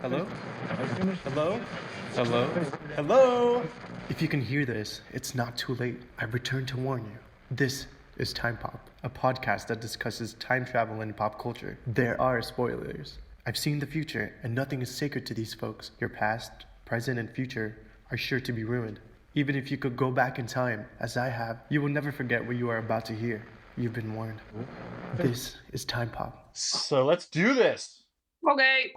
Hello? Hello? Hello? Hello? If you can hear this, it's not too late. I've returned to warn you. This is Time Pop, a podcast that discusses time travel and pop culture. There are spoilers. I've seen the future, and nothing is sacred to these folks. Your past, present, and future are sure to be ruined. Even if you could go back in time, as I have, you will never forget what you are about to hear. You've been warned. This is Time Pop. So let's do this. Okay.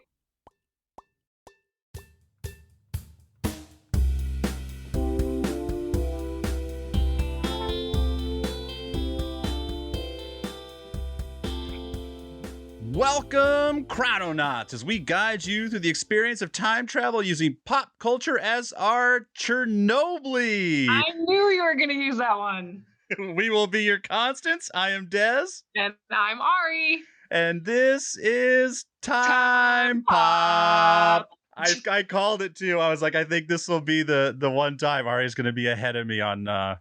Welcome, Chrononauts, as we guide you through the experience of time travel using pop culture as our Chernobyl. I knew you were going to use that one. We will be your constants. I am Dez. And I'm Ari. And this is Time Pop. I called it too. I was like, I think this will be the one time Ari's going to be ahead of me on my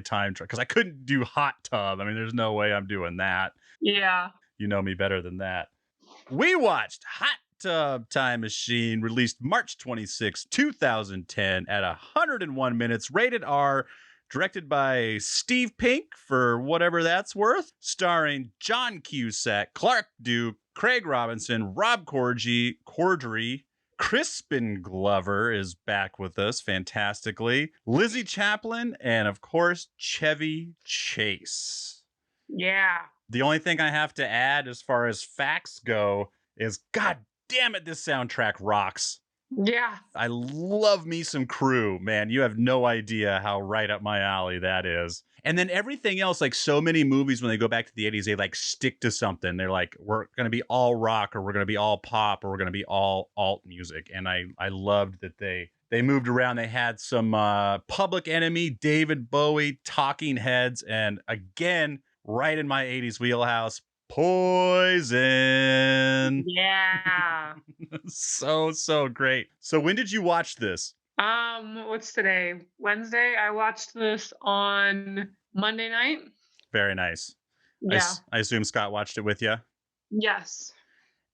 time travel, because I couldn't do hot tub. I mean, there's no way I'm doing that. Yeah. You know me better than that. We watched Hot Tub Time Machine, released March 26, 2010 at 101 minutes, rated R, directed by Steve Pink, for whatever that's worth, starring John Cusack, Clark Duke, Craig Robinson, Rob Corddry, Crispin Glover is back with us fantastically, Lizzie Chaplin, and of course, Chevy Chase. Yeah. The only thing I have to add as far as facts go is, God damn it, this soundtrack rocks. Yeah. I love me some Crew, man. You have no idea how right up my alley that is. And then everything else, like so many movies, when they go back to the 80s, they like stick to something. They're like, we're going to be all rock, or we're going to be all pop, or we're going to be all alt music. And I loved that they moved around. They had some Public Enemy, David Bowie, Talking Heads, and again, right in my 80s wheelhouse, Poison. Yeah. So great. So when did you watch this? What's today? Wednesday? I watched this on Monday night. Very nice. Yeah. I assume Scott watched it with you? Yes.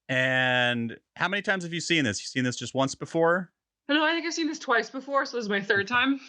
And how many times have you seen this? You've seen this just once before? No, I think I've seen this twice before, so this is my third time.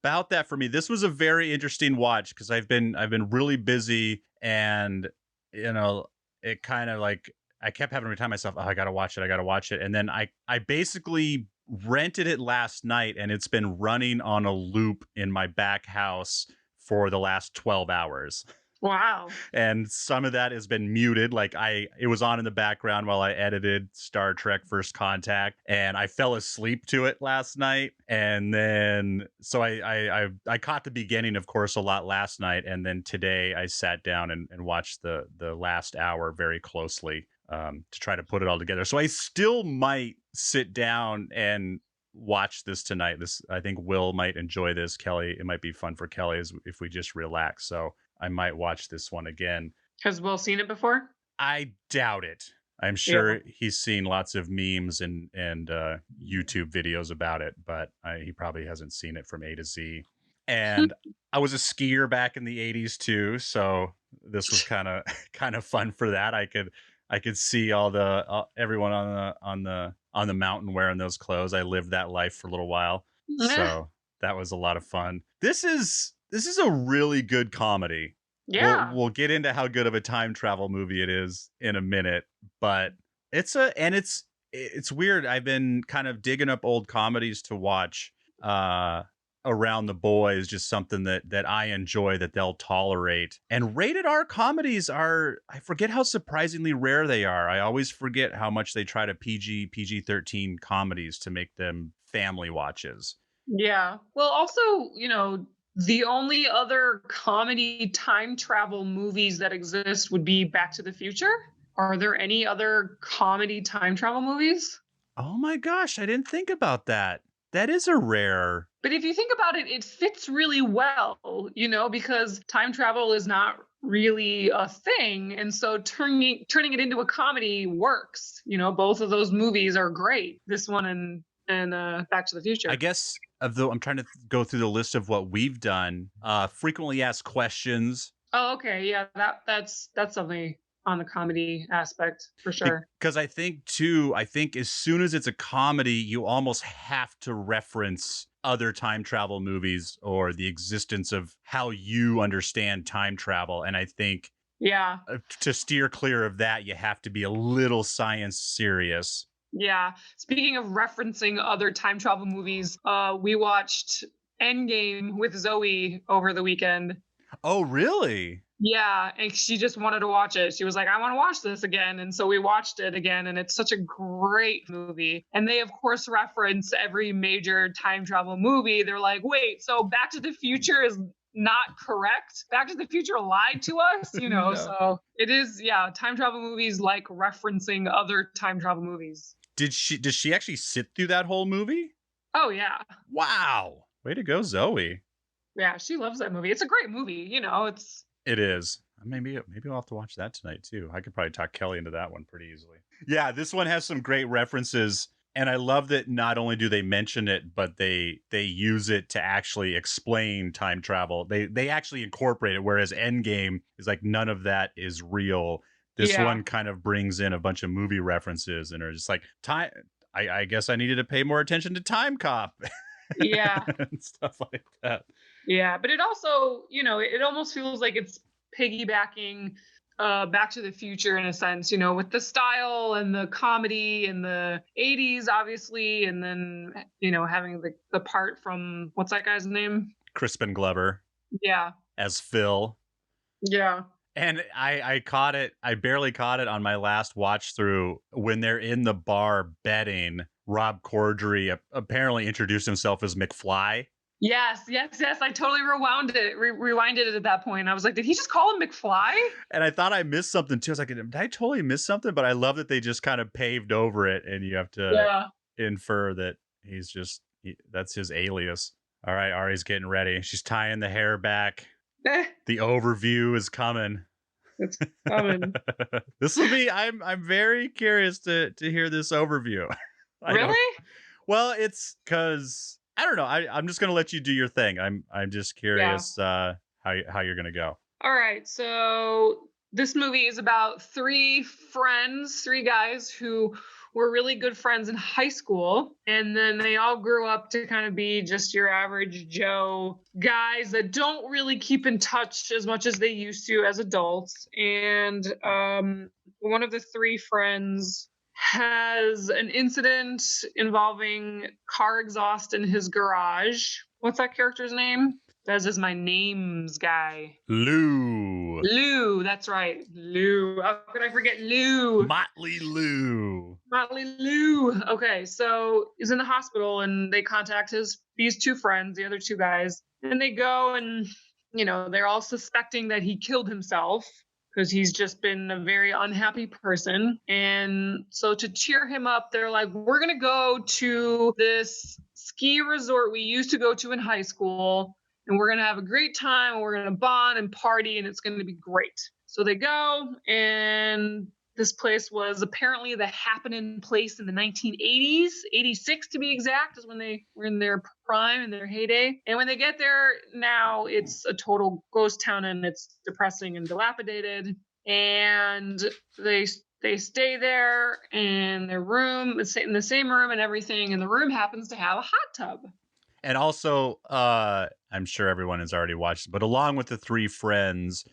About that for me, this was a very interesting watch because I've been really busy, and you know, it kind of like I kept having to remind myself, oh, I gotta watch it, and then I basically rented it last night, and it's been running on a loop in my back house for the last 12 hours. Wow. And some of that has been muted. Like it was on in the background while I edited Star Trek First Contact, and I fell asleep to it last night. And then, so I caught the beginning, of course, a lot last night. And then today I sat down and watched the last hour very closely to try to put it all together. So I still might sit down and watch this tonight. I think Will might enjoy this. Kelly, it might be fun for Kelly if we just relax. So I might watch this one again. Has Will seen it before? I doubt it. I'm sure he's seen lots of memes and YouTube videos about it, but he probably hasn't seen it from A to Z. And I was a skier back in the 80s too, so this was kind of fun for that. I could see all the everyone on the mountain wearing those clothes. I lived that life for a little while, so that was a lot of fun. This is a really good comedy. Yeah. We'll get into how good of a time travel movie it is in a minute, but it's weird. I've been kind of digging up old comedies to watch around the boys, just something that I enjoy, that they'll tolerate. And rated R comedies I forget how surprisingly rare they are. I always forget how much they try to PG-13 comedies to make them family watches. Yeah. Well, also, the only other comedy time travel movies that exist would be Back to the Future. Are there any other comedy time travel movies? Oh my gosh, I didn't think about that. That is a rare. But if you think about it, it fits really well, because time travel is not really a thing. And so turning it into a comedy works. Both of those movies are great. This one and Back to the Future. I guess I'm trying to go through the list of what we've done. Frequently asked questions. Oh, okay. Yeah, that's something on the comedy aspect for sure. Because I think as soon as it's a comedy, you almost have to reference other time travel movies or the existence of how you understand time travel. And I think Yeah. to steer clear of that, you have to be a little science serious. Yeah. Speaking of referencing other time travel movies, we watched Endgame with Zoe over the weekend. Oh, really? Yeah, and she just wanted to watch it. She was like, I want to watch this again. And so we watched it again, and it's such a great movie. And they, of course, reference every major time travel movie. They're like, wait, so Back to the Future is not correct? Back to the Future lied to us? No. So it is, time travel movies like referencing other time travel movies. Does she actually sit through that whole movie? Oh, yeah. Wow. Way to go, Zoe. Yeah, she loves that movie. It's a great movie. It is. Maybe I'll have to watch that tonight too. I could probably talk Kelly into that one pretty easily. Yeah, this one has some great references, and I love that not only do they mention it, but they use it to actually explain time travel. They actually incorporate it, whereas Endgame is like none of that is real. This one kind of brings in a bunch of movie references and are just like time. I guess I needed to pay more attention to Time Cop. Yeah. And stuff like that. Yeah, but it also, it almost feels like it's piggybacking Back to the Future in a sense, with the style and the comedy and the 80s, obviously, and then, having the part from, what's that guy's name? Crispin Glover. Yeah. As Phil. Yeah. And I caught it. I barely caught it on my last watch through when they're in the bar betting. Rob Corddry apparently introduced himself as McFly. Yes. I totally rewinded it at that point. I was like, did he just call him McFly? And I thought I missed something too. I was like, did I totally miss something? But I love that they just kind of paved over it, and you have to infer that that's his alias. All right, Ari's getting ready. She's tying the hair back. The overview is coming. It's coming. This will be. I'm very curious to hear this overview. Really? Well, it's because I don't know. I'm just gonna let you do your thing. I'm just curious how you're gonna go. All right. So this movie is about three guys who were really good friends in high school, and then they all grew up to kind of be just your average Joe guys that don't really keep in touch as much as they used to as adults. And one of the three friends has an incident involving car exhaust in his garage. What's that character's name? That is my names guy. Lou, that's right. Lou. How could I forget Lou? Motley Lou. Okay, so he's in the hospital and they contact these two friends, the other two guys, and they go and, they're all suspecting that he killed himself because he's just been a very unhappy person. And so to cheer him up, they're like, we're going to go to this ski resort we used to go to in high school, and we're going to have a great time, and we're going to bond and party, and it's going to be great. So they go, and this place was apparently the happening place in the 1980s, 86 to be exact, is when they were in their prime, in their heyday. And when they get there now, it's a total ghost town, and it's depressing and dilapidated. And they stay there in their room, in the same room and everything, and the room happens to have a hot tub. And also, I'm sure everyone has already watched, but along with the three friends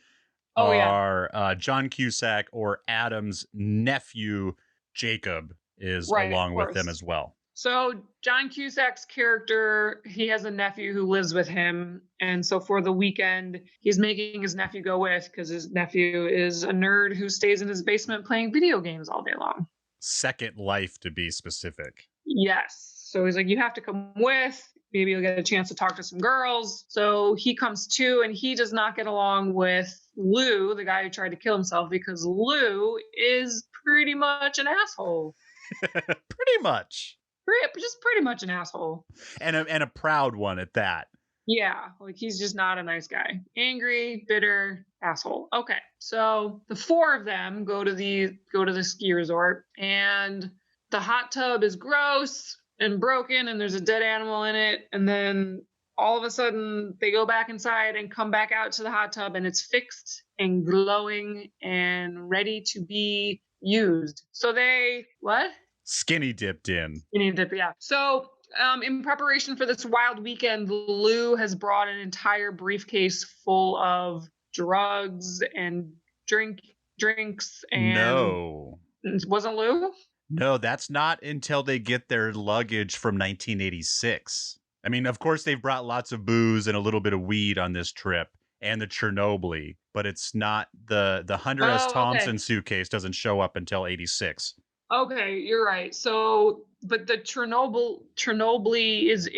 are John Cusack, or Adam's nephew, Jacob, is along with them as well. So John Cusack's character, he has a nephew who lives with him. And so for the weekend, he's making his nephew go with, because his nephew is a nerd who stays in his basement playing video games all day long. Second Life, to be specific. Yes. So he's like, you have to come with. Maybe you'll get a chance to talk to some girls. So he comes too, and he does not get along with Lou, the guy who tried to kill himself, because Lou is pretty much an asshole. Pretty much. Just pretty much an asshole. And a proud one at that. Yeah, like he's just not a nice guy. Angry, bitter, asshole. Okay, so the four of them go to the ski resort, and the hot tub is gross and broken, and there's a dead animal in it, and then all of a sudden they go back inside and come back out to the hot tub, and it's fixed and glowing and ready to be used. So what? Skinny dipped in. Skinny dip, yeah. So in preparation for this wild weekend, Lou has brought an entire briefcase full of drugs and drinks and No. Wasn't Lou? No, that's not until they get their luggage from 1986. I mean, of course, they've brought lots of booze and a little bit of weed on this trip and the Chernobyl, but it's not the Hunter S. Thompson suitcase doesn't show up until 86. Okay, you're right. So, but the Chernobyl is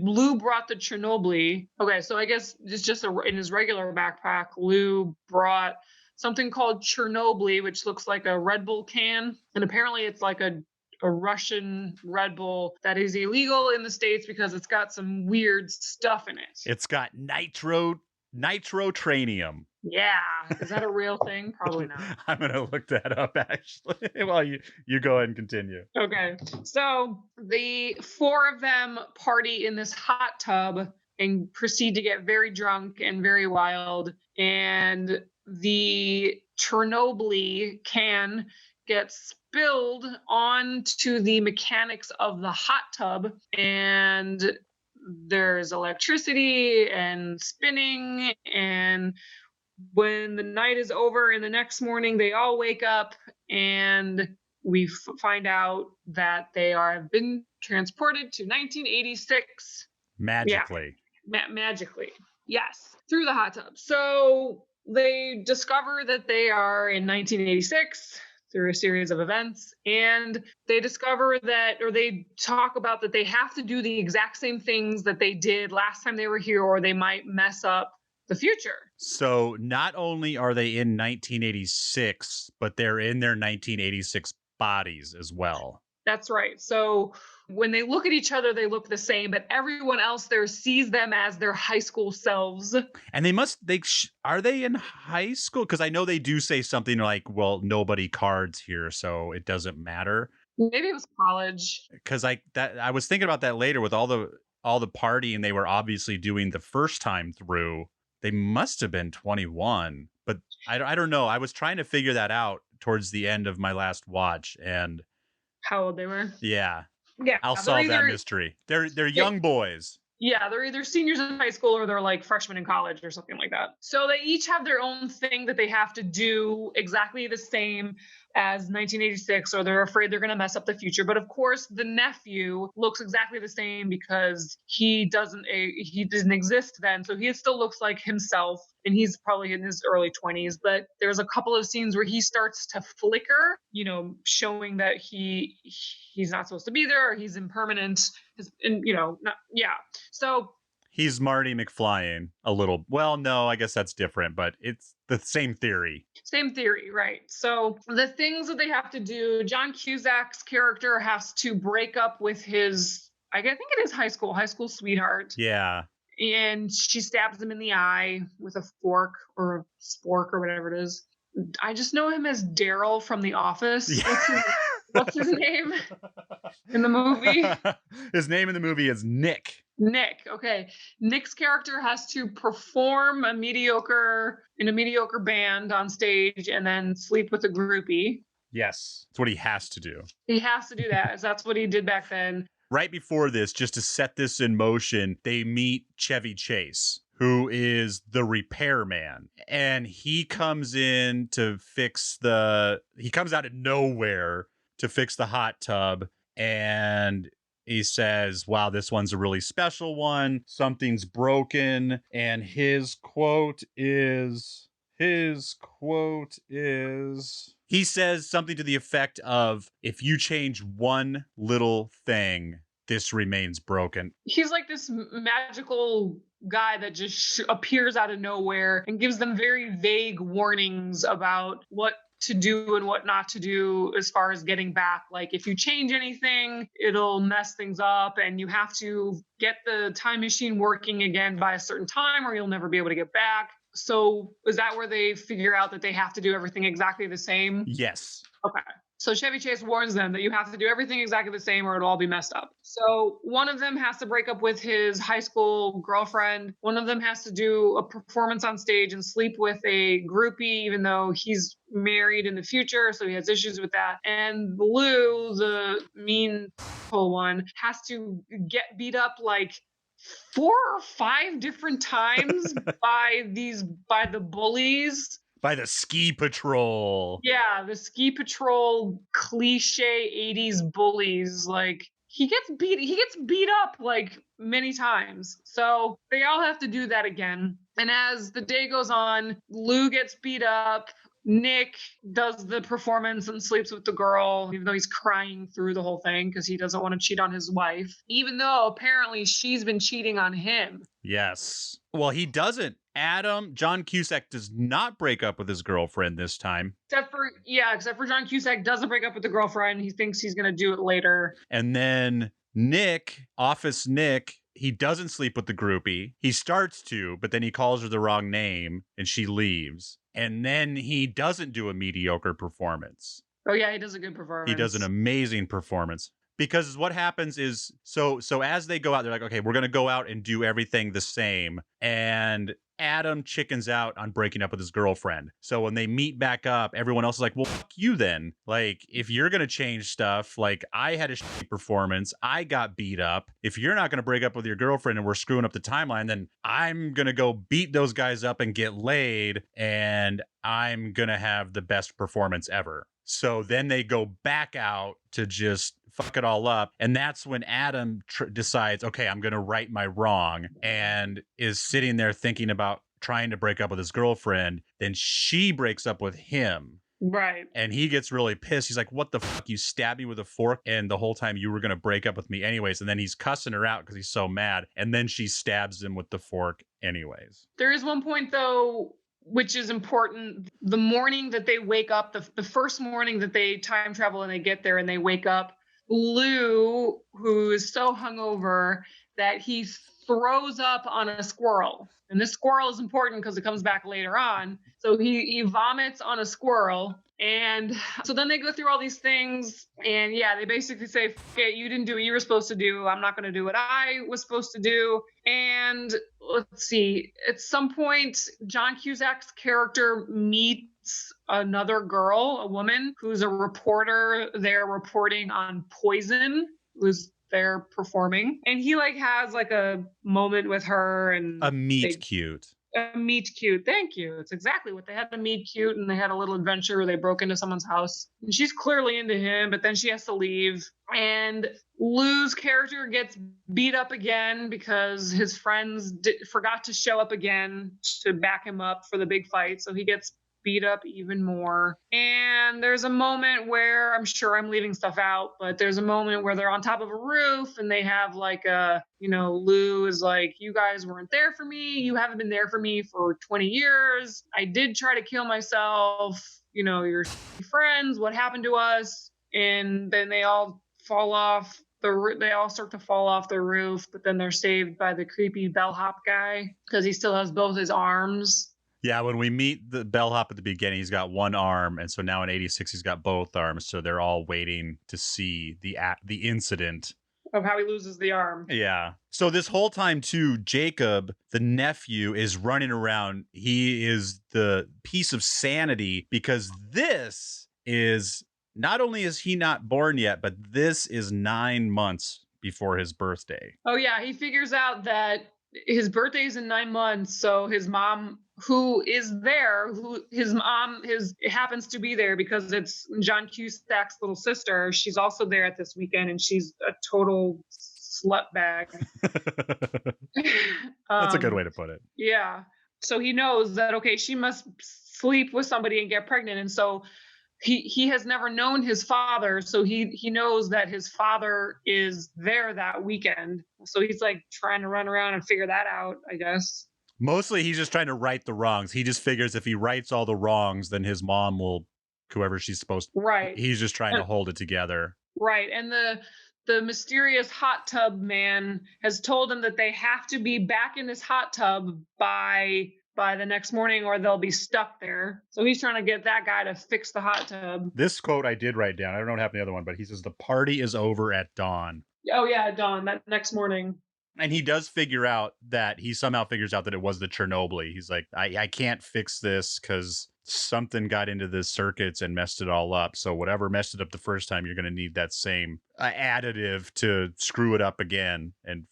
Lou brought the Chernobyl. Okay, so I guess it's just in his regular backpack, Lou brought something called Chernobyl, which looks like a Red Bull can. And apparently it's like a Russian Red Bull that is illegal in the States because it's got some weird stuff in it. It's got nitrotranium. Yeah. Is that a real thing? Probably not. I'm going to look that up, actually, while you go ahead and continue. Okay. So the four of them party in this hot tub and proceed to get very drunk and very wild. And the Chernobyl can get spilled onto the mechanics of the hot tub, and there's electricity and spinning. And when the night is over and the next morning they all wake up, and we find out that they have been transported to 1986 magically. Magically, yes, through the hot tub. So they discover that they are in 1986 through a series of events, and they discover that, or they talk about that they have to do the exact same things that they did last time they were here, or they might mess up the future. So not only are they in 1986, but they're in their 1986 bodies as well. That's right. So when they look at each other, they look the same, but everyone else there sees them as their high school selves. And are they in high school? Because I know they do say something like, well, nobody cards here, so it doesn't matter. Maybe it was college. Because I was thinking about that later with all the partying they were obviously doing the first time through. They must have been 21, but I don't know. I was trying to figure that out towards the end of my last watch, and how old they were. Yeah. Yeah. I'll solve that mystery. They're young boys. Yeah, they're either seniors in high school or they're like freshmen in college or something like that. So they each have their own thing that they have to do exactly the same as 1986, or they're afraid they're going to mess up the future. But of course, the nephew looks exactly the same because he didn't exist then. So he still looks like himself, and he's probably in his early 20s. But there's a couple of scenes where he starts to flicker, showing that he's not supposed to be there, or he's impermanent. So he's Marty McFlying a little. Well, no, I guess that's different, but it's the same theory. Same theory, right? So the things that they have to do, John Cusack's character has to break up with his, I think it is high school sweetheart. Yeah. And she stabs him in the eye with a fork or a spork or whatever it is. I just know him as Daryl from The Office. Yeah. What's his name in the movie? His name in the movie is Nick. Nick. Okay. Nick's character has to perform in a mediocre band on stage and then sleep with a groupie. Yes. That's what he has to do. He has to do that. That's what he did back then. Right before this, just to set this in motion, they meet Chevy Chase, who is the repairman. And he comes in to he comes out of nowhere to fix the hot tub. And he says, wow, this one's a really special one. Something's broken. And his quote is, he says something to the effect of, if you change one little thing, this remains broken. He's like this magical guy that just appears out of nowhere and gives them very vague warnings about what to do and what not to do as far as getting back. Like, if you change anything, it'll mess things up, and you have to get the time machine working again by a certain time or you'll never be able to get back. So is that where they figure out that they have to do everything exactly the same? Yes. Okay. So Chevy Chase warns them that you have to do everything exactly the same or it'll all be messed up. So one of them has to break up with his high school girlfriend. One of them has to do a performance on stage and sleep with a groupie, even though he's married in the future. So he has issues with that. And Lou, the mean one, has to get beat up like 4 or 5 different times by the bullies. By the ski patrol. Yeah, the ski patrol cliche 80s bullies. Like he gets beat up like many times. So they all have to do that again. And as the day goes on, Lou gets beat up. Nick does the performance and sleeps with the girl, even though he's crying through the whole thing because he doesn't want to cheat on his wife, even though apparently she's been cheating on him. Yes. Well, he doesn't. John Cusack does not break up with his girlfriend this time. Except for John Cusack doesn't break up with the girlfriend. He thinks he's going to do it later. And then Office Nick, he doesn't sleep with the groupie. He starts to, but then he calls her the wrong name and she leaves. And then he doesn't do a mediocre performance. Oh yeah, he does a good performance. He does an amazing performance. Because what happens is, so as they go out, they're like, okay, we're going to go out and do everything the same. And Adam chickens out on breaking up with his girlfriend. So when they meet back up, everyone else is like, well, fuck you then. Like, if you're going to change stuff, like, I had a shitty performance. I got beat up. If you're not going to break up with your girlfriend and we're screwing up the timeline, then I'm going to go beat those guys up and get laid. And I'm going to have the best performance ever. So then they go back out to just fuck it all up. And that's when Adam decides, okay, I'm going to right my wrong, and is sitting there thinking about trying to break up with his girlfriend. Then she breaks up with him. Right. And he gets really pissed. He's like, what the fuck? You stabbed me with a fork and the whole time you were going to break up with me anyways. And then he's cussing her out because he's so mad. And then she stabs him with the fork anyways. There is one point though, which is important. The morning that they wake up, the first morning that they time travel and they get there and they wake up, Lou, who is so hungover that he throws up on a squirrel. And this squirrel is important because it comes back later on. So he vomits on a squirrel. And so then they go through all these things. And yeah, they basically say, okay, you didn't do what you were supposed to do. I'm not going to do what I was supposed to do. And let's see, at some point, John Cusack's character meets another girl, a woman who's a reporter there reporting on Poison, who's there performing, and he like has like a moment with her and a meet cute. Thank you. It's exactly what they had, a meet cute, and they had a little adventure where they broke into someone's house. And she's clearly into him, but then she has to leave. And Lou's character gets beat up again because his friends forgot to show up again to back him up for the big fight. So he gets beat up even more. And there's a moment where, I'm sure I'm leaving stuff out, but there's a moment where they're on top of a roof and they have like Lou is like, you guys weren't there for me. You haven't been there for me for 20 years. I did try to kill myself. Your friends, what happened to us? And then they all fall off. They all start to fall off the roof, but then they're saved by the creepy bellhop guy because he still has both his arms. Yeah, when we meet the bellhop at the beginning, he's got one arm, and so now in 86 he's got both arms. So they're all waiting to see the incident of how he loses the arm. Yeah. So this whole time too, Jacob, the nephew, is running around. He is the piece of sanity because this is not only is he not born yet, but this is 9 months before his birthday. Oh yeah, he figures out that his birthday is in 9 months, so his mom, who is there, happens to be there because it's John Cusack's little sister. She's also there at this weekend, and she's a total slut bag. That's a good way to put it. Yeah. So he knows that, okay, she must sleep with somebody and get pregnant. And so he has never known his father. So he knows that his father is there that weekend. So he's like trying to run around and figure that out, I guess. Mostly he's just trying to right the wrongs. He just figures if he rights all the wrongs, then his mom will, whoever she's supposed to. Right. He's just trying to hold it together. Right. And the mysterious hot tub man has told him that they have to be back in this hot tub by by the next morning or they'll be stuck there. So he's trying to get that guy to fix the hot tub. This quote I did write down. I don't know what happened to the other one, but he says, the party is over at dawn. Oh, yeah, dawn, that next morning. And he does figure out that he somehow figures out that it was the Chernobyl. He's like, I can't fix this because something got into the circuits and messed it all up. So whatever messed it up the first time, you're going to need that same additive to screw it up again and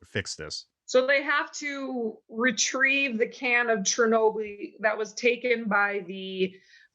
fix this. So they have to retrieve the can of Chernobyl that was taken by the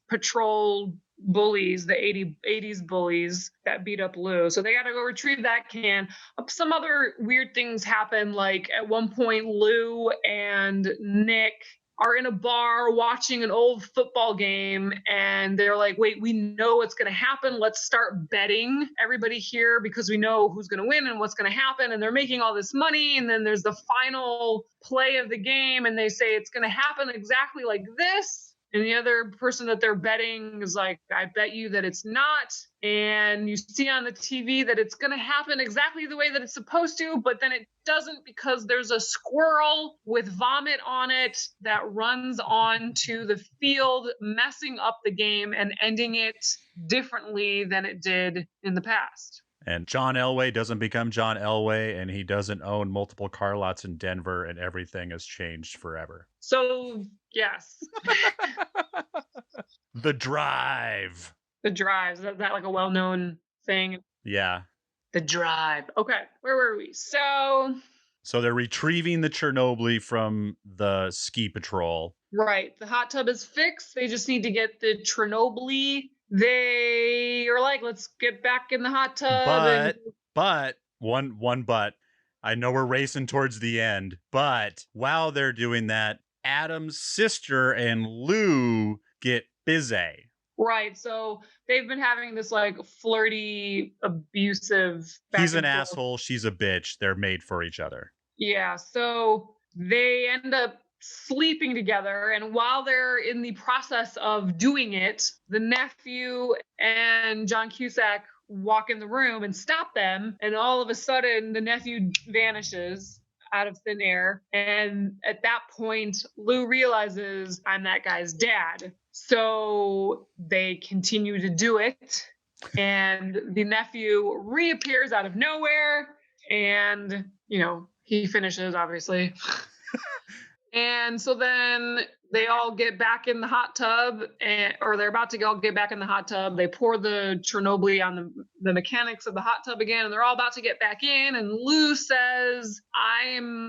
patrol bullies, the 80s bullies that beat up Lou. So they got to go retrieve that can. Some other weird things happen. Like at one point, Lou and Nick are in a bar watching an old football game, and they're like, wait, we know what's going to happen. Let's start betting everybody here because we know who's going to win and what's going to happen. And they're making all this money. And then there's the final play of the game, and they say it's going to happen exactly like this. And the other person that they're betting is like, I bet you that it's not. And you see on the TV that it's going to happen exactly the way that it's supposed to, but then it doesn't because there's a squirrel with vomit on it that runs onto the field, messing up the game and ending it differently than it did in the past. And John Elway doesn't become John Elway, and he doesn't own multiple car lots in Denver, and everything has changed forever. So, yes. The Drive. The Drive. Is that like a well-known thing? Yeah. The Drive. Okay, where were we? So they're retrieving the Chernobyl from the ski patrol. Right. The hot tub is fixed. They just need to get the Chernobyl. They are like, let's get back in the hot tub. But one but. I know we're racing towards the end, but while they're doing that, Adam's sister and Lou get busy. Right. So they've been having this like flirty, abusive. He's an asshole. She's a bitch. They're made for each other. Yeah. So they end up sleeping together, and while they're in the process of doing it, the nephew and John Cusack walk in the room and stop them, and all of a sudden the nephew vanishes out of thin air, and at that point Lou realizes, I'm that guy's dad. So they continue to do it, and the nephew reappears out of nowhere, and he finishes, obviously. And so then they all get back in the hot tub, or they're about to all get back in the hot tub. They pour the Chernobyl on the mechanics of the hot tub again, and they're all about to get back in. And Lou says,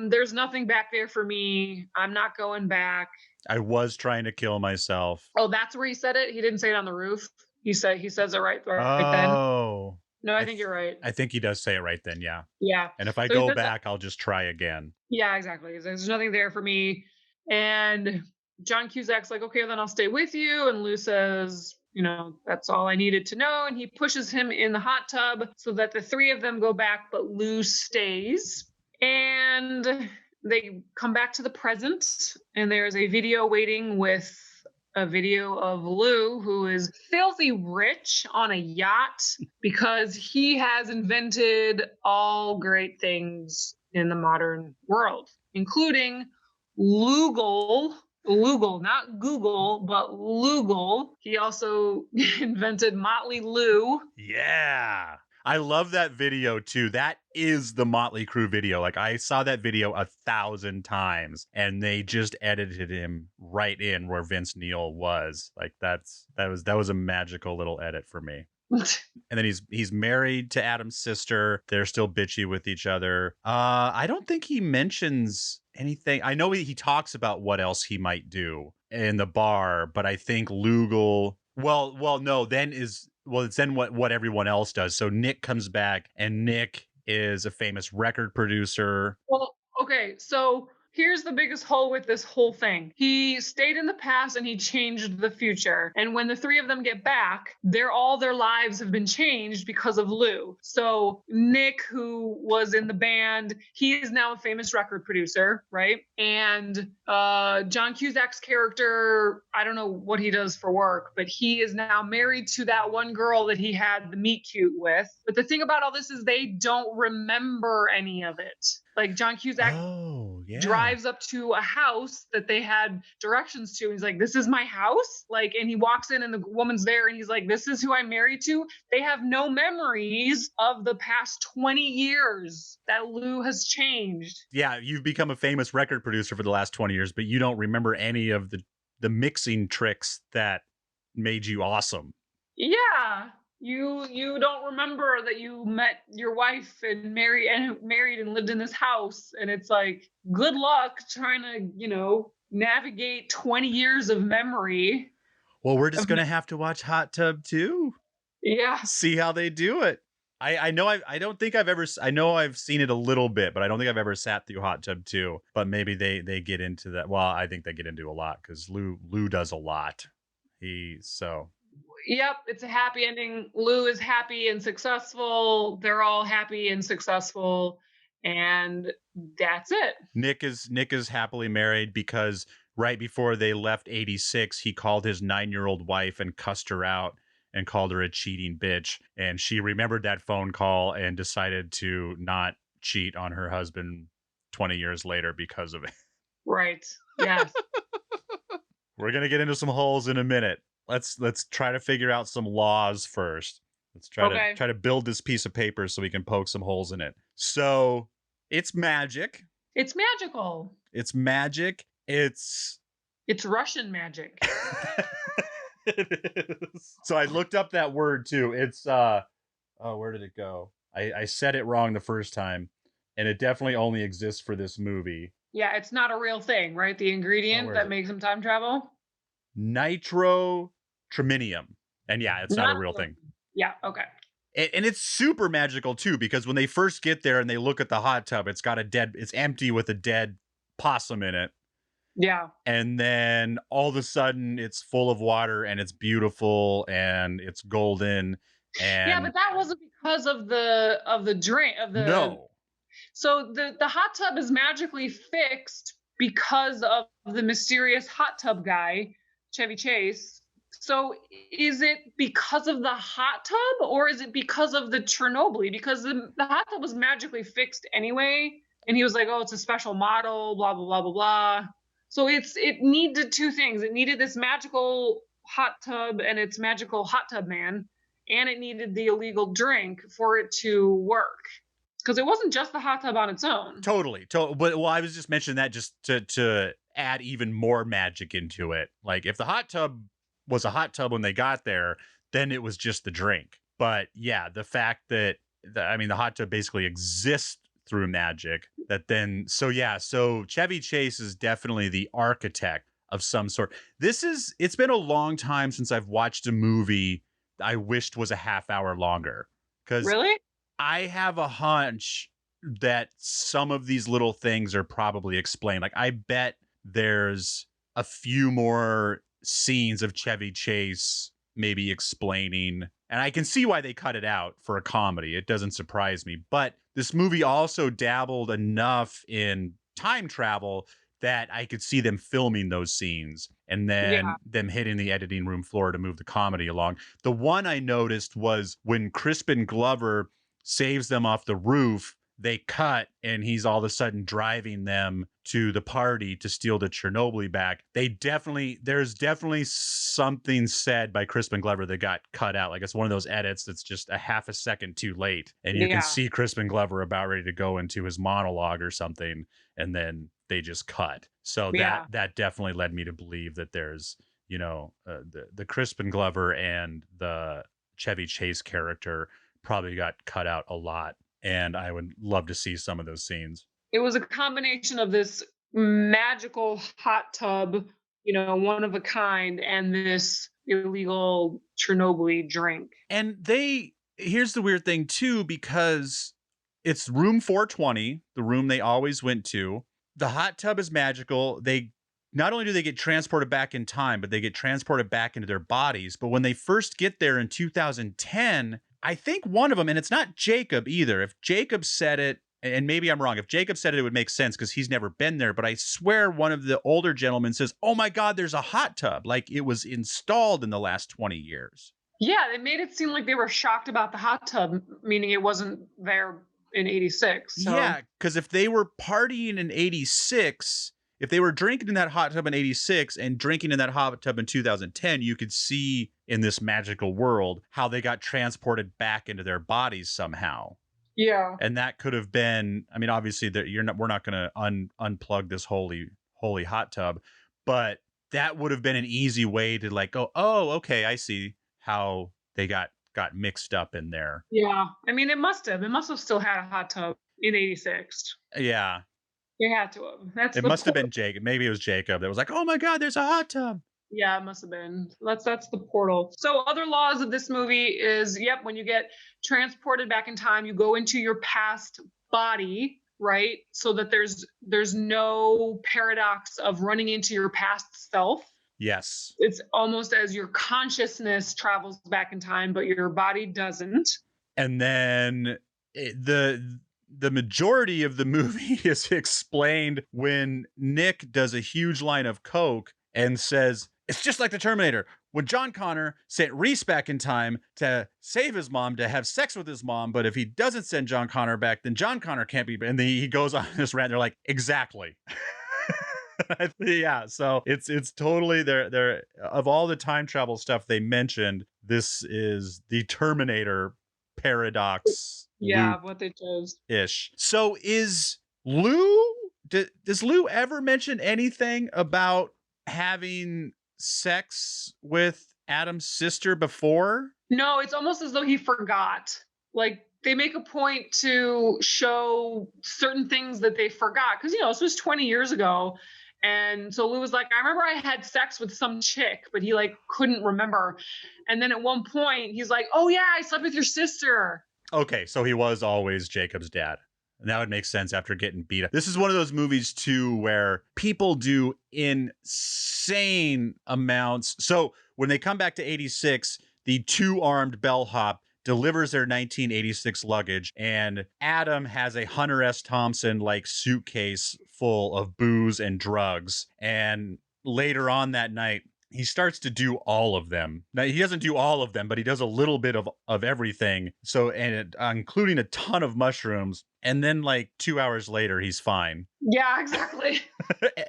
there's nothing back there for me. I'm not going back. I was trying to kill myself. Oh, that's where he said it? He didn't say it on the roof? He says it right then. Oh. No, I think you're right. I think he does say it right then, yeah. Yeah. And if I go back, I'll just try again. Yeah, exactly. There's nothing there for me. And John Cusack's like, okay, then I'll stay with you. And Lou says, that's all I needed to know. And he pushes him in the hot tub so that the three of them go back, but Lou stays. And they come back to the present, and there's a video waiting with a video of Lou, who is filthy rich on a yacht because he has invented all great things in the modern world, including Lugal, not Google, but Lugal. He also invented Motley Lou. Yeah. I love that video too. That is the Motley Crue video. Like, I saw that video 1,000 times, and they just edited him right in where Vince Neil was. Like, that was a magical little edit for me. And then he's married to Adam's sister. They're still bitchy with each other. I don't think he mentions anything. I know he talks about what else he might do in the bar, but I think Lugal. It's then what everyone else does. So Nick comes back, and Nick is a famous record producer. Well, okay, so here's the biggest hole with this whole thing. He stayed in the past and he changed the future. And when the three of them get back, all their lives have been changed because of Lou. So Nick, who was in the band, he is now a famous record producer, right? And John Cusack's character, I don't know what he does for work, but he is now married to that one girl that he had the meet cute with. But the thing about all this is they don't remember any of it. Like John Cusack. Oh, yeah. drives up to a house that they had directions to. And he's like, this is my house? Like, and he walks in and the woman's there and he's like, this is who I'm married to. They have no memories of the past 20 years that Lou has changed. Yeah, you've become a famous record producer for the last 20 years, but you don't remember any of the mixing tricks that made you awesome. Yeah. You don't remember that you met your wife and married and lived in this house, and it's like, good luck trying to, navigate 20 years of memory. Well, we're just gonna have to watch Hot Tub 2. Yeah. See how they do it. I know I don't think I've ever, I know I've seen it a little bit, but I don't think I've ever sat through Hot Tub 2. But maybe they get into that. Well, I think they get into a lot because Lou does a lot. Yep, it's a happy ending. Lou is happy and successful. They're all happy and successful, and that's it. Nick is happily married because right before they left 86, he called his 9-year-old wife and cussed her out and called her a cheating bitch. And she remembered that phone call and decided to not cheat on her husband 20 years later because of it. Right. Yes. We're going to get into some holes in a minute. Let's try to figure out some laws first. Let's try to build this piece of paper so we can poke some holes in it. So it's magic. It's magical. It's magic. It's Russian magic. It is. So I looked up that word too. It's where did it go? I said it wrong the first time, and it definitely only exists for this movie. Yeah, it's not a real thing, right? The ingredient that makes him time travel? Nitrotriminium. And yeah, it's not a real thing. Yeah, okay. And it's super magical too, because when they first get there and they look at the hot tub, it's empty with a dead possum in it. Yeah. And then all of a sudden it's full of water and it's beautiful and it's golden. And yeah, but that wasn't because of the drink of the No. So the hot tub is magically fixed because of the mysterious hot tub guy, Chevy Chase. So is it because of the hot tub or is it because of the Chernobyl? Because the hot tub was magically fixed anyway. And he was like, oh, it's a special model, blah, blah, blah, blah, blah. So it needed two things. It needed this magical hot tub and its magical hot tub man. And it needed the illegal drink for it to work. Because it wasn't just the hot tub on its own. Totally. But I was just mentioning that just to add even more magic into it. Like if the hot tub was a hot tub when they got there, then it was just the drink. But yeah, the fact that the hot tub basically exists through magic. So Chevy Chase is definitely the architect of some sort. It's been a long time since I've watched a movie I wished was a half hour longer. Really? I have a hunch that some of these little things are probably explained. Like I bet there's a few more scenes of Chevy Chase maybe explaining, and I can see why they cut it out for a comedy. It doesn't surprise me. But this movie also dabbled enough in time travel that I could see them filming those scenes and then them hitting the editing room floor to move the comedy along. The one I noticed was when Crispin Glover saves them off the roof, they cut and he's all of a sudden driving them to the party to steal the Chernobyl back. There's definitely something said by Crispin Glover that got cut out. Like it's one of those edits that's just a half a second too late. And you can see Crispin Glover about ready to go into his monologue or something. And then they just cut. So that definitely led me to believe that there's, the Crispin Glover and the Chevy Chase character probably got cut out a lot. And I would love to see some of those scenes. It was a combination of this magical hot tub, one of a kind, and this illegal Chernobyl drink. And here's the weird thing too, because it's room 420, the room they always went to. The hot tub is magical. Not only do they get transported back in time, but they get transported back into their bodies. But when they first get there in 2010, I think one of them, and it's not Jacob either. If Jacob said it, and maybe I'm wrong, if Jacob said it, it would make sense because he's never been there. But I swear one of the older gentlemen says, oh my God, there's a hot tub. Like it was installed in the last 20 years. Yeah, they made it seem like they were shocked about the hot tub, meaning it wasn't there in 86. So. Yeah, because if they were partying in 86, if they were drinking in that hot tub in 86 and drinking in that hot tub in 2010, you could see in this magical world how they got transported back into their bodies somehow. Yeah. And that could have been, I mean, obviously we're not going to unplug this holy hot tub, but that would have been an easy way to like go, oh, okay, I see how they got mixed up in there. Yeah. I mean, it must have still had a hot tub in 86. Yeah. It had to have. It must have been Jacob. Maybe it was Jacob that was like, oh my God, there's a hot tub. Yeah, it must have been. That's the portal. So other laws of this movie is, yep, when you get transported back in time, you go into your past body, right? So that there's no paradox of running into your past self. Yes. It's almost as your consciousness travels back in time, but your body doesn't. And then the majority of the movie is explained when Nick does a huge line of coke and says, it's just like the Terminator. When John Connor sent Reese back in time to save his mom, to have sex with his mom, but if he doesn't send John Connor back, then John Connor can't be. And then he goes on this rant. They're like, exactly. Yeah, so it's totally they're of all the time travel stuff they mentioned, this is the Terminator paradox. Yeah, what they chose. Ish. So is Lou? Does Lou ever mention anything about having sex with Adam's sister before? No, it's almost as though he forgot. Like, they make a point to show certain things that they forgot. Because, this was 20 years ago. And so Lou was like, I remember I had sex with some chick, but he like couldn't remember. And then at one point he's like, oh yeah, I slept with your sister. Okay, so he was always Jacob's dad. And that would make sense after getting beat up. This is one of those movies, too, where people do insane amounts. So when they come back to 86, the two-armed bellhop delivers their 1986 luggage, and Adam has a Hunter S. Thompson-like suitcase full of booze and drugs. And later on that night, he starts to do all of them. Now, he doesn't do all of them, but he does a little bit of everything. So, including a ton of mushrooms. And then like 2 hours later, he's fine. Yeah, exactly.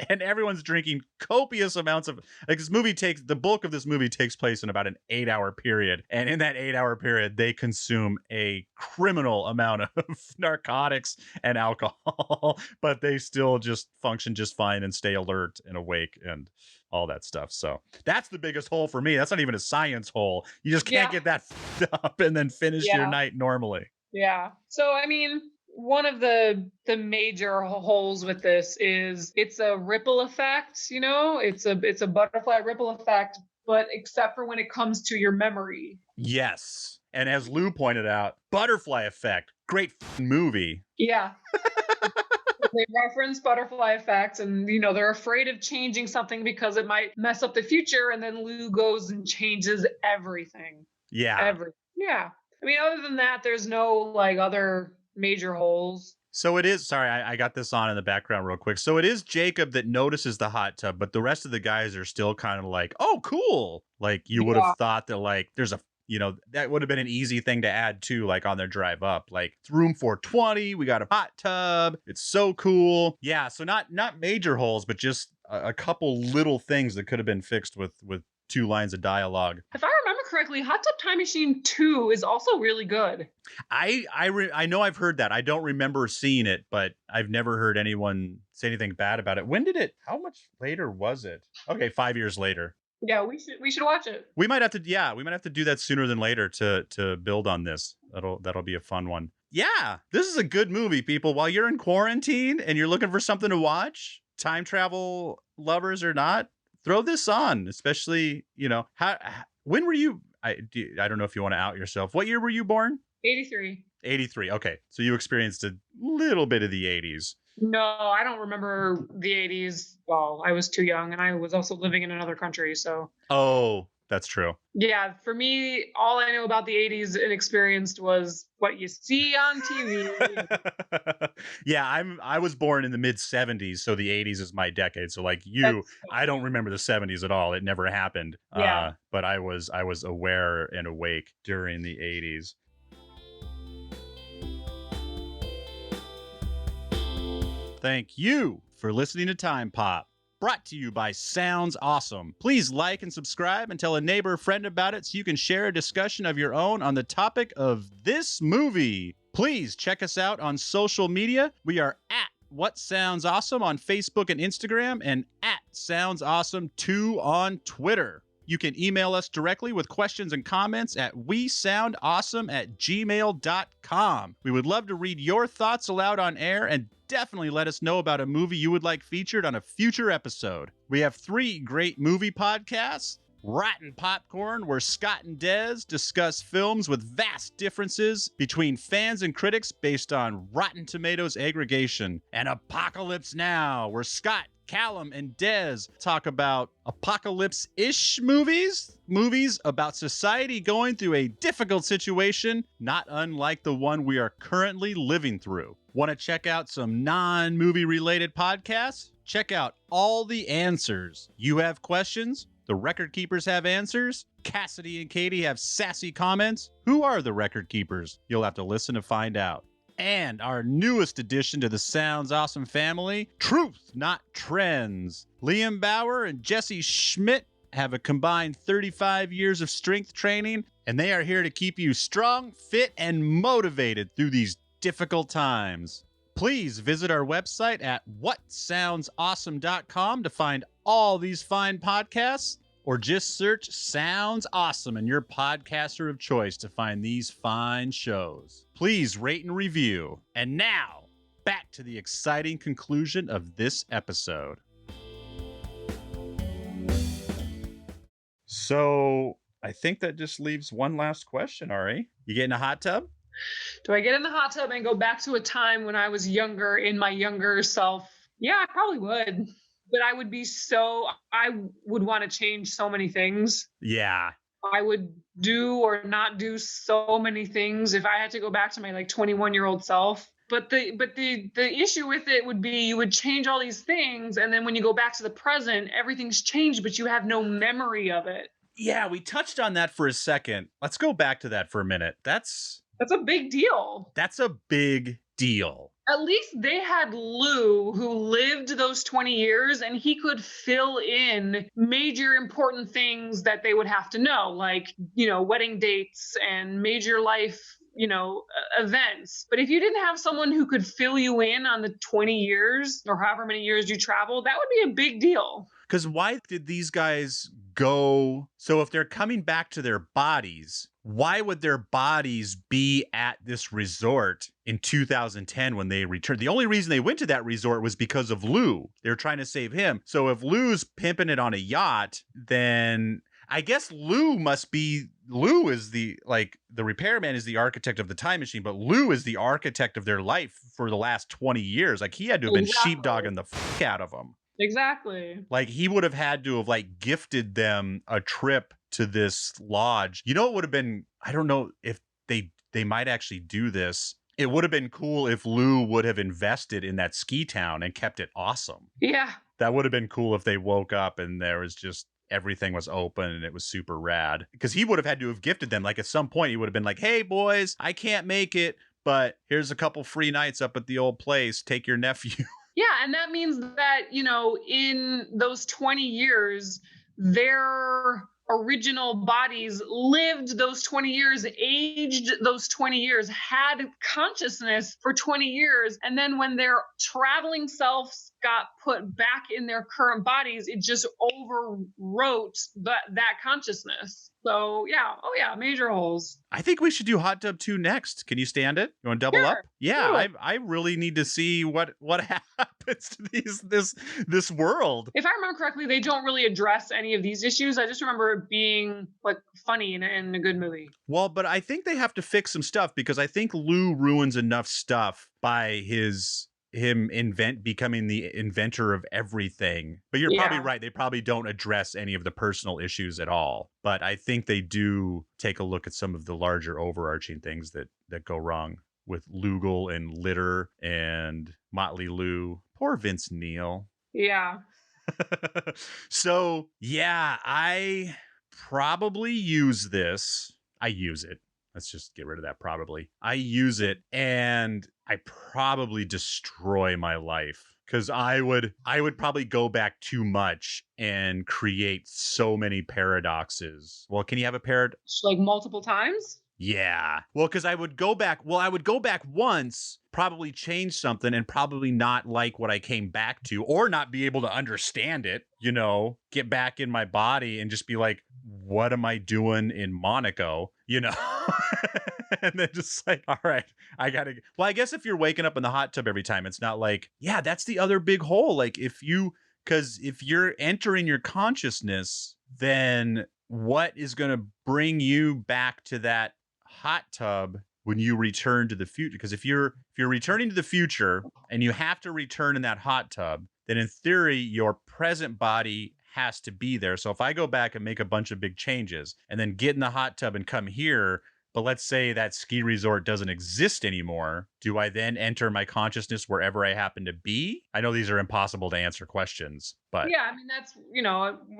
And everyone's drinking copious amounts of, like, the bulk of this movie takes place in about an 8-hour period. And in that 8-hour period, they consume a criminal amount of narcotics and alcohol, but they still just function just fine and stay alert and awake and all that stuff. So that's the biggest hole for me. That's not even a science hole. You just can't get that up and then finish your night normally. Yeah. So, I mean, one of the major holes with this is it's a ripple effect, it's a butterfly ripple effect, but except for when it comes to your memory. Yes. And as Lou pointed out, butterfly effect, great movie. Yeah. They reference butterfly effects and, they're afraid of changing something because it might mess up the future. And then Lou goes and changes everything. Yeah. Yeah. I mean, other than that, there's no other major holes. So it is, sorry, I got this on in the background real quick. So it is Jacob that notices the hot tub, but the rest of the guys are still kind of like, oh, cool. Like you would have thought that like there's a, that would have been an easy thing to add to like on their drive up. Like it's room 420. We got a hot tub. It's so cool. Yeah. So not major holes, but just a couple little things that could have been fixed with 2 lines of dialogue. If I remember correctly, Hot Tub Time Machine 2 is also really good. I know I've heard that. I don't remember seeing it, but I've never heard anyone say anything bad about it. When did it? How much later was it? Okay, 5 years later. Yeah, we should watch it. We might have to do that sooner than later to build on this. That'll be a fun one. Yeah, this is a good movie, people. While you're in quarantine and you're looking for something to watch, time travel lovers or not, throw this on. Especially, when were you? I don't know if you want to out yourself. What year were you born? 83. 83. Okay, so you experienced a little bit of the 80s. No, I don't remember the 80s. Well, I was too young, and I was also living in another country, so. Oh, that's true. Yeah, for me, all I know about the 80s and experienced was what you see on TV. Yeah, I was born in the mid 70s, so the 80s is my decade. So like I don't remember the 70s at all. It never happened. Yeah. But I was aware and awake during the 80s. Thank you for listening to Time Pop. Brought to you by Sounds Awesome. Please like and subscribe and tell a neighbor or friend about it so you can share a discussion of your own on the topic of this movie. Please check us out on social media. We are at What Sounds Awesome on Facebook and Instagram, and at Sounds Awesome 2 on Twitter. You can email us directly with questions and comments at wesoundawesome@gmail.com. We would love to read your thoughts aloud on air, and definitely let us know about a movie you would like featured on a future episode. We have 3 great movie podcasts. Rotten Popcorn, where Scott and Dez discuss films with vast differences between fans and critics based on Rotten Tomatoes aggregation. And Apocalypse Now, where Scott, Callum, and Dez talk about apocalypse-ish movies about society going through a difficult situation, not unlike the one we are currently living through. Want to check out some non-movie related podcasts? Check out All the Answers. You have questions? The Record Keepers have answers. Cassidy and Katie have sassy comments. Who are the Record Keepers? You'll have to listen to find out. And our newest addition to the Sounds Awesome family, Truth Not Trends. Liam Bauer and Jesse Schmidt have a combined 35 years of strength training, and they are here to keep you strong, fit, and motivated through these difficult times. Please visit our website at whatsoundsawesome.com to find all these fine podcasts, or just search Sounds Awesome in your podcaster of choice to find these fine shows. Please rate and review. And now, back to the exciting conclusion of this episode. So, I think that just leaves one last question, Ari. You getting a hot tub? Do I get in the hot tub and go back to a time when I was younger, in my younger self? Yeah, I probably would. But I would want to change so many things. Yeah. I would do or not do so many things if I had to go back to my 21-year-old self. But the issue with it would be you would change all these things, and then when you go back to the present, everything's changed, but you have no memory of it. Yeah, we touched on that for a second. Let's go back to that for a minute. That's a big deal. That's a big deal. At least they had Lou, who lived those 20 years, and he could fill in major important things that they would have to know, like, wedding dates and major life, events. But if you didn't have someone who could fill you in on the 20 years or however many years you traveled, that would be a big deal. Because why did these guys go? So if they're coming back to their bodies, why would their bodies be at this resort in 2010 when they returned? The only reason they went to that resort was because of Lou. They were trying to save him. So if Lou's pimping it on a yacht, then I guess Lou is the repairman is the architect of the time machine, but Lou is the architect of their life for the last 20 years. Like, he had to have been sheepdogging the fuck out of them. Exactly. Like, he would have had to have gifted them a trip to this lodge. You know, it would have been, I don't know if they might actually do this. It would have been cool if Lou would have invested in that ski town and kept it awesome. Yeah. That would have been cool if they woke up and there was just everything was open and it was super rad. Because he would have had to have gifted them. Like, at some point, he would have been like, hey, boys, I can't make it, but here's a couple free nights up at the old place. Take your nephew. Yeah, and that means that, in those 20 years, their original bodies lived those 20 years, aged those 20 years, had consciousness for 20 years. And then when their traveling selves got put back in their current bodies, it just overwrote that consciousness. So yeah, major holes. I think we should do Hot Tub 2 next. Can you stand it? You want to double up? Yeah, sure. I really need to see what happens to this world. If I remember correctly, they don't really address any of these issues. I just remember it being funny and a good movie. Well, but I think they have to fix some stuff, because I think Lou ruins enough stuff by him becoming the inventor of everything. But you're probably right. They probably don't address any of the personal issues at all. But I think they do take a look at some of the larger overarching things that go wrong with Lugal and Litter and Motley Lou. Poor Vince Neil. Yeah. So, yeah, I probably use this. I use it. let's just get rid of that probably. I use it and I probably destroy my life. Because I would probably go back too much and create so many paradoxes. Well, can you have a paradox? Like multiple times? Yeah. Well, because I would go back once, probably change something and probably not like what I came back to or not be able to understand it, get back in my body and just be like, what am I doing in Monaco? And then just like, all right, I gotta. Well, I guess if you're waking up in the hot tub every time, it's not like, yeah, that's the other big hole. Like because if you're entering your consciousness, then what is going to bring you back to that hot tub when you return to the future? Because if you're returning to the future and you have to return in that hot tub, then in theory, your present body has to be there. So if I go back and make a bunch of big changes and then get in the hot tub and come here, but let's say that ski resort doesn't exist anymore, do I then enter my consciousness wherever I happen to be? I know these are impossible to answer questions, but yeah, I mean, that's,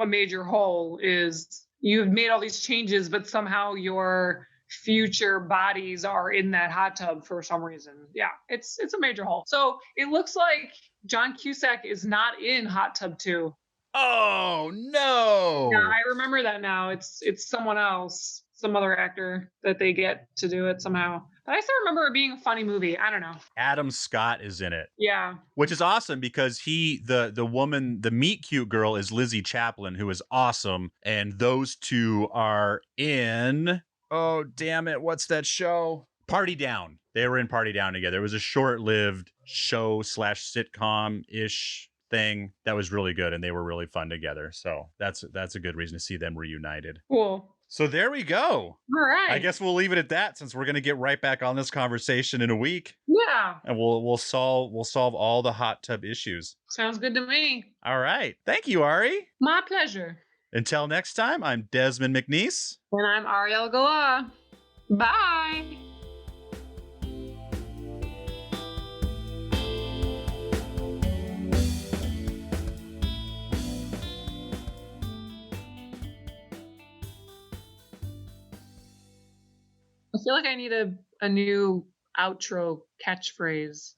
a major hole is you've made all these changes, but somehow your future bodies are in that hot tub for some reason. Yeah, it's a major hole. So it looks like John Cusack is not in Hot Tub 2. Oh no! Yeah, I remember that now. It's someone else, some other actor that they get to do it somehow. But I still remember it being a funny movie. I don't know. Adam Scott is in it. Yeah. Which is awesome because the woman, the meet cute girl is Lizzie Chaplin, who is awesome. And those two are in, oh, damn it, what's that show? Party Down. They were in Party Down together. It was a short-lived show / sitcom-ish thing that was really good, and they were really fun together. So that's a good reason to see them reunited. Cool. So there we go. All right. I guess we'll leave it at that since we're going to get right back on this conversation in a week. Yeah. And we'll solve all the hot tub issues. Sounds good to me. All right. Thank you, Ari. My pleasure. Until next time, I'm Desmond McNeese. And I'm Ariel Goa. Bye. I feel like I need a new outro catchphrase.